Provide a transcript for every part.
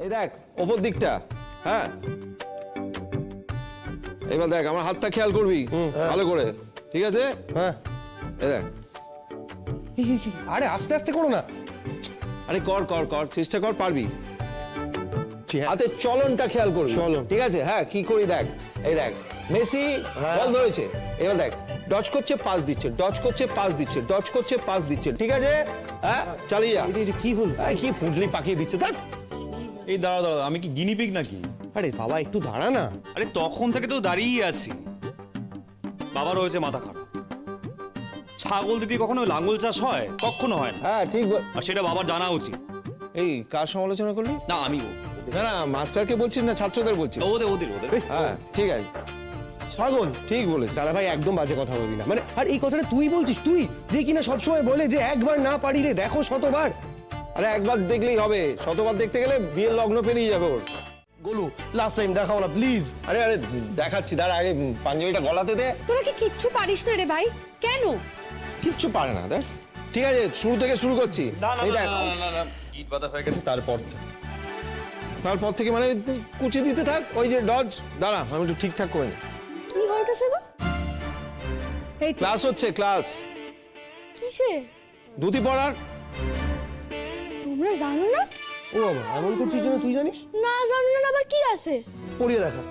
এই দেখ ওপর দিকটা, হ্যাঁ এবার দেখ আমার হাতটা খেয়াল করবি ভালো করে, ঠিক আছে? হ্যাঁ এই দেখ, আরে আস্তে আস্তে করো না। আরে কর কর কর, চেষ্টা কর, পারবি। হাতের চলনটা খেয়াল করবি, চলন। ঠিক আছে? হ্যাঁ কি করি দেখ, এই দেখ মেসি বল ধরেছে, এবার দেখ ডজ করছে পাস দিচ্ছে, ডজ করছে পাস দিচ্ছে, ডজ করছে পাস দিচ্ছে, ঠিক আছে? হ্যাঁ চালিয়ে যা। কি হল? কি পুডলি পাকিয়ে দিচ্ছে দেখ। এই দাঁড়াও দাঁড়াও, আমি কি গিনিপিগ নাকি? আরে বাবা একটু দাঁড়া না। আরে তখন থেকে তো দাঁড়িয়েই আছি। বাবার হয়েছে মাথা খারাপ। ছাগল দিদি কখনো লাঙ্গল চাষ হয়? কখনো হয় না। হ্যাঁ ঠিক আর সেটা বাবার জানা উচিত। এই কার সমালোচনা করলি? না আমি না না মাস্টারকে বলছিস না ছাত্রদের বলছিস? ওদের ওদের ওদের হ্যাঁ ঠিক আছে, ছাগল ঠিক বলেছিস। দাদা ভাই একদম বাজে কথা বলবি না। মানে আর এই কথাটা তুই বলছিস, তুই যে কিনা সবসময় বলে যে একবার না পারিলে দেখো শতবার। আরে একবার দেখলেই হবে, শতবার দেখতে গেলে বিয়ের লগ্ন পেরিয়ে যাবে ওর। গোলু লাস্ট টাইম দেখাও না প্লিজ। আরে আরে দেখাচ্ছি, দাঁড়া আগে পাঞ্জাবিটা গলাতে দে। তোরা কি কিচ্ছু পারিস না রে ভাই? কেন? কিচ্ছু পারে না দেখ। ঠিক আছে শুরু থেকে শুরু করছি। এই দেখ, গিট বাঁধা হয়ে গেছে। তারপর থেকে মানে কুচি দিতে থাক, ওই যে ডজ। দাঁড়া আমি একটু ঠিকঠাক করে নিই। কি হইতাছে গো? এই তো, ক্লাস হচ্ছে, ক্লাস। কিসে? ধুতি পরার। তোমরা জানো না? ও বাবা এমন করছিস যেন তুই জানিস। না জানো না আবার কি আছে? পড়িয়ে দেখা।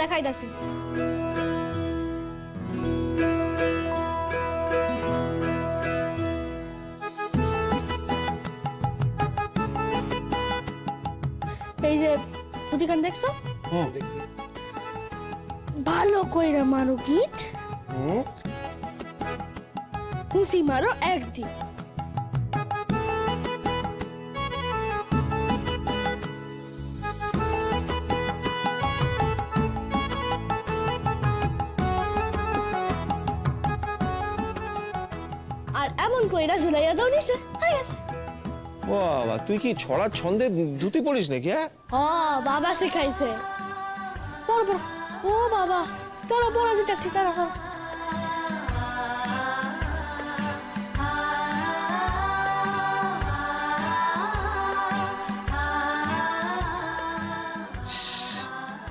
দেখাইতাছি। এই যে ধুতিখান দেখছো? হুম ভালো কইরা মারো গিট, হুম হুসি মারো একদিন। আর এমন কইরা ঝুলাইয়া দাও নিচে, হয়ে গেছে। বাবা তুই কি ছড়ার ছন্দে ধুতি পরিস নাকি? হ্যাঁ বাবা শিখাইছে। পড় পড়। ও বাবা তোরা পড়া দিতেছি, তারা পড়।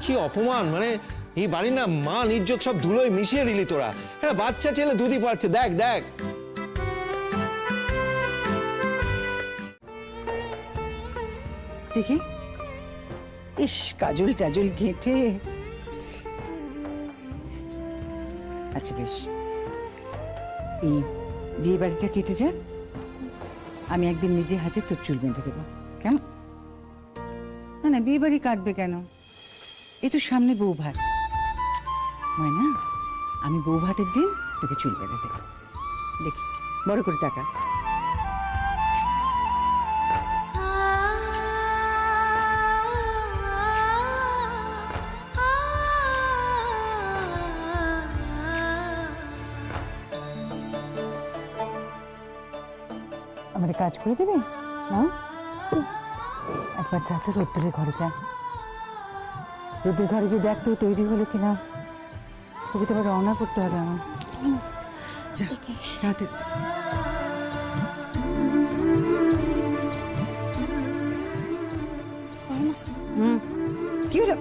কি অপমান, মানে এই বাড়ির না মান ইজ্জত সব ধুলোয় মিশিয়ে দিলি তোরা। হ্যাঁ বাচ্চা ছেলে ধুতি পরাচ্ছে, দেখ দেখ। দেখি, ইস কাজল টাজল ঘেঁটে। আচ্ছা বেশ, এই বিয়ে বাড়িটা কেটে যা, আমি একদিন নিজে হাতে তোর চুল বেঁধে দেবো, কেমন? না না বিয়ে বাড়ি কাটবে কেন, এই তো সামনে বউ ভাত, না আমি বউ ভাতের দিন তোকে চুল বেঁধে দেবো। দেখি বড় করে টাকা। আমাদের কাজ করে দেবে না? একবার চাটা রোদ্দুরের ঘরে যা, রোদ্দুর ঘরে গিয়ে দেখ তো তৈরি হলো কিনা, তোকে তো আবার রওনা করতে হবে আমার। যা তাড়াতাড়ি যা। কি হলো?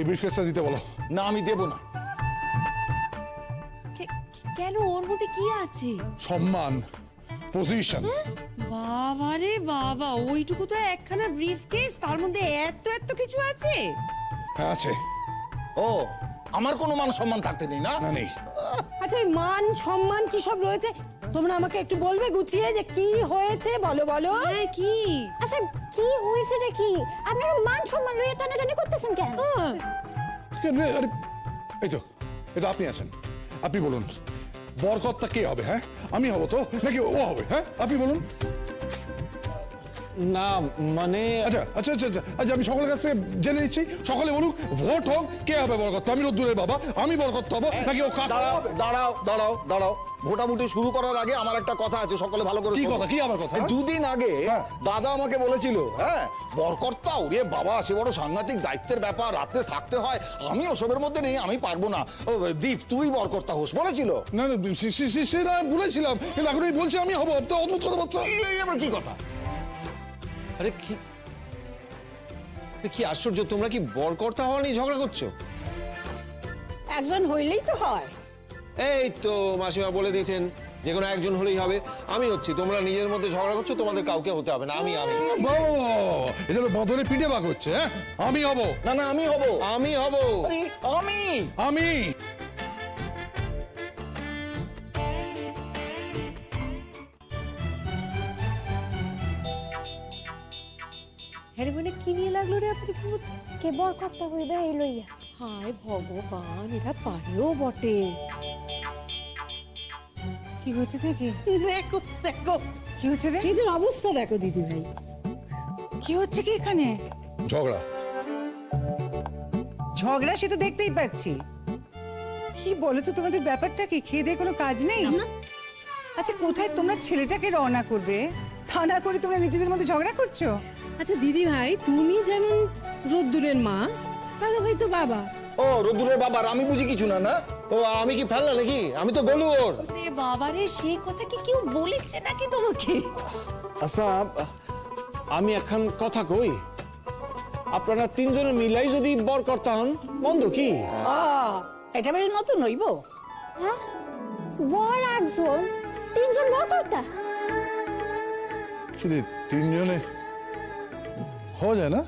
এই ব্রিফকেসটা দিতে বলো। না আমি দেব না। কেন, ওর মধ্যে কি আছে? সম্মান, পজিশন। বাবা রে বাবা, ওইটুকু তো একখানা ব্রিফকেস, তার মধ্যে এত এত কিছু আছে। হ্যাঁ আছে। ও আমার কোনো মান সম্মান থাকতে নেই না? না নেই। আচ্ছা এই মান সম্মান কি সব রয়েছে, তোমরা আমাকে একটু বলবে গুছিয়ে যে কি হয়েছে? বলো বলো। হ্যাঁ কি? আচ্ছা কি হয়েছে রে? কি আপনারা মান সম্মান লইয়া টানাটানি করতেছেন কেন? আরে এই তো, এটা আপনি আছেন, আপনি বলুন বরকর্তা কে হবে? হ্যাঁ আমি হব তো নাকি ও হবে? হ্যাঁ আপনি বলুন। না মানে আচ্ছা আচ্ছা আচ্ছা আচ্ছা আচ্ছা আমি সকলের কাছে জেনে নিচ্ছি, সকলে বলুক ভোট হোক, কে হবে বরকর্তা? আমি রোদ্দুরের বাবা, আমি বরকর্তা হবো নাকি ও কাকা দাঁড়াও হবে? দাঁড়াও দাঁড়াও দাঁড়াও, ভোটাভুটি শুরু করার আগে আমার একটা কথা আছে, সকলে ভালো করে কি শোনো। কথা? কি আমার কথা? এই দুদিন আগে হ্যাঁ। দাদা আমাকে বলেছিল, হ্যাঁ বরকর্তা ওরে বাবা সে বড় সাংঘাতিক দায়িত্বের ব্যাপার, রাতে থাকতে হয়, আমি ওসবের মধ্যে নেই, আমি পারবো না। ও দীপ তুই বরকর্তা হোস বলেছিল। না না সেটা বলেছিলাম, কিন্তু এখন আমি বলছি আমি হবো। তো অদ্ভুত কথা বাচ্চা। এই আবার কি কথা? আরে কি কি আশ্চর্য, তোমরা কি বরকর্তা হওয়া নিয়ে ঝগড়া করছো? একজন হইলেই তো হয়। এই তো মাসিমা বলে দিয়েছেন যে কোনো একজন হলেই হবে। আমি হচ্ছি, তোমরা নিজের মধ্যে ঝগড়া করছো, তোমাদের কাউকে হতে হবে না, আমি আমি বাবা এটা বদলে পিঠে বাঘ হচ্ছে। হ্যাঁ আমি হব। না না আমি হব। আমি হব। আমি আমি হ্যাঁ মানে কি নিয়ে লাগলো রে আপনি? কে বরকর্তা হইবে এই লইয়া। হায় ভগবান, এরা পারেও বটে। কি হচ্ছে নাকি? দেখো দেখো কি হচ্ছে রে? এদের অবস্থা দেখো দিদি ভাই। কি হচ্ছে কি এখানে? ঝগড়া। ঝগড়া সে তো দেখতেই পাচ্ছি। কি বলো তো, তোমাদের ব্যাপারটা কি? খেয়ে দিয়ে কোনো কাজ নেই? আচ্ছা কোথায় তোমরা ছেলেটাকে রওনা করবে, তা না করে তোমরা নিজেদের মধ্যে ঝগড়া করছো? আচ্ছা দিদি ভাই, তুমি যেমন রোদ্দুরের মা, দাদা ভাই তো বাবা। ও রোদ্দুরের বাবার, আমি বুঝি কিছু না। না ও আমি কি ফেললা নাকি? আমি তো গলু ওর। বাবারে সে কথা কি কেউ বলেছে নাকি তোমাকে? আচ্ছা আমি এখন কথা কই, আপনারা তিনজনে মিলাই যদি বরকর্তা হন মন্দ কি? এটা বেশ নতুন হইব। হ্যাঁ, বর একজন, তিনজন বরকর্তা। শুধু তিনজনে হওয়া যায় না?